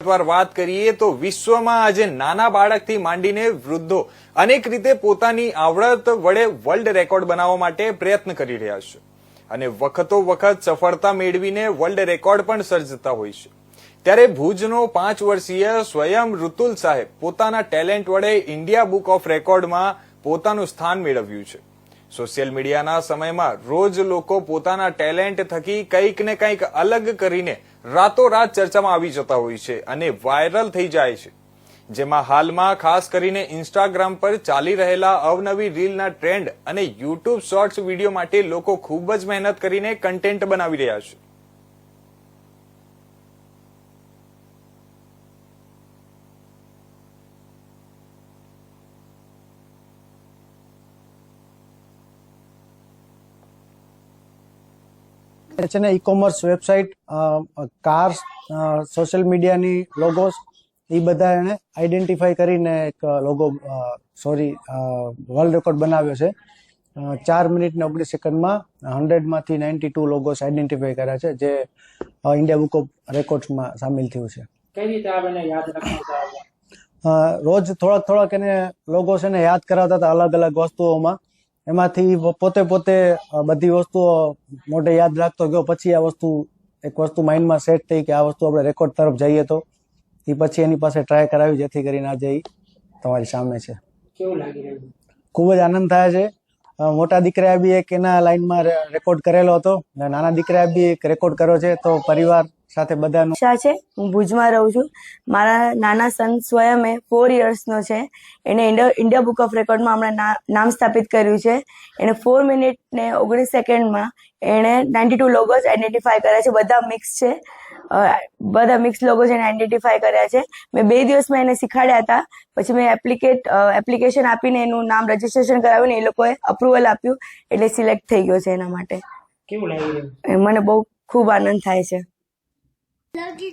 વિગતવાર વાત કરીએ તો વિશ્વમાં આજે નાના બાળકથી માંડીને વૃદ્ધો અનેક રીતે પોતાની આવડત વડે વર્લ્ડ રેકોર્ડ બનાવવા માટે પ્રયત્ન કરી રહ્યા છે અને વખતો વખત સફળતા મેળવીને વર્લ્ડ રેકોર્ડ પણ સર્જતા હોય છે. ત્યારે ભુજનો 5 વર્ષીય સ્વયં ઋતુલ સાહેબ પોતાના ટેલેન્ટ વડે ઇન્ડિયા બુક ઓફ રેકોર્ડમાં પોતાનું સ્થાન મેળવ્યું છે. સોશિયલ મીડિયાના સમયમાં રોજ લોકો પોતાના ટેલેન્ટ થકી કંઈક ને કંઈક અલગ કરીને રાતોરાત ચર્ચામાં આવી જતા હોય છે અને વાયરલ થઈ જાય છે. જેમાં હાલમાં ખાસ કરીને ઇન્સ્ટાગ્રામ પર ચાલી રહેલા અવનવી રીલના ટ્રેન્ડ અને યુટ્યુબ શોર્ટ્સ વિડીયો માટે લોકો ખૂબ જ મહેનત કરીને કન્ટેન્ટ બનાવી રહ્યા છે. છે ને ઈ-કોમર્સ વેબસાઇટ, કાર્સ, સોશિયલ મીડિયાની લોગોસ એ બધા એને આઈડેન્ટિફાઈ કરીને એક લોગો વર્લ્ડ રેકોર્ડ બનાવ્યો છે. 4 મિનિટ ને 19 સેકન્ડમાં 100માંથી 92 લોગોસ આઈડેન્ટિફાઈ કર્યા છે, જે ઇન્ડિયા બુક ઓફ રેકોર્ડ્સમાં સામેલ થયું છે. કઈ રીતે આપણે યાદ રાખવા? રોજ થોડાક એને લોગોસ એને યાદ કરાવતા હતા અલગ અલગ વસ્તુઓમાં. એમાંથી પોતે બધી વસ્તુઓ મોઢે યાદ રાખતો ગયો. પછી આ એક વસ્તુ માઇન્ડમાં સેટ થઈ કે આ વસ્તુ આપણે રેકોર્ડ તરફ જઈએ તો એ પછી એની પાસે ટ્રાય કરાવી, જેથી કરીને આજે એ તમારી સામે છે. કેવું લાગી રહ્યું? ખૂબ જ આનંદ થાય છે. મોટા દીકરાએ બી એક એના લાઈનમાં રેકોર્ડ કરેલો હતો, નાના દીકરાએ બી એક રેકોર્ડ કર્યો છે. તો પરિવાર સાથે બધાનું છે. હું ભુજમાં રહું છું. મારા નાના સન સ્વયમે 4 યર્સનો છે. એને ઇન્ડિયા બુક ઓફ રેકોર્ડમાં હમણાં નામ સ્થાપિત કર્યું છે. એને 4 મિનિટ ને 19 સેકન્ડમાં એણે 92 લોગોસ આઈડેન્ટિફાઈ કર્યા છે. બધા મિક્સ છે, બધા મિક્સ લોગોસ એને આઈડેન્ટિફાઈ કર્યા છે. મેં 2 દિવસમાં એને શીખવાડ્યા હતા. પછી મેં એપ્લિકેશન આપીને એનું નામ રજીસ્ટ્રેશન કરાવ્યું ને એ લોકોએ અપ્રુવલ આપ્યું, એટલે સિલેક્ટ થઈ ગયો છે એના માટે. કેવું લાગી રહ્યું? મને બહુ ખૂબ આનંદ થાય છે. Love you,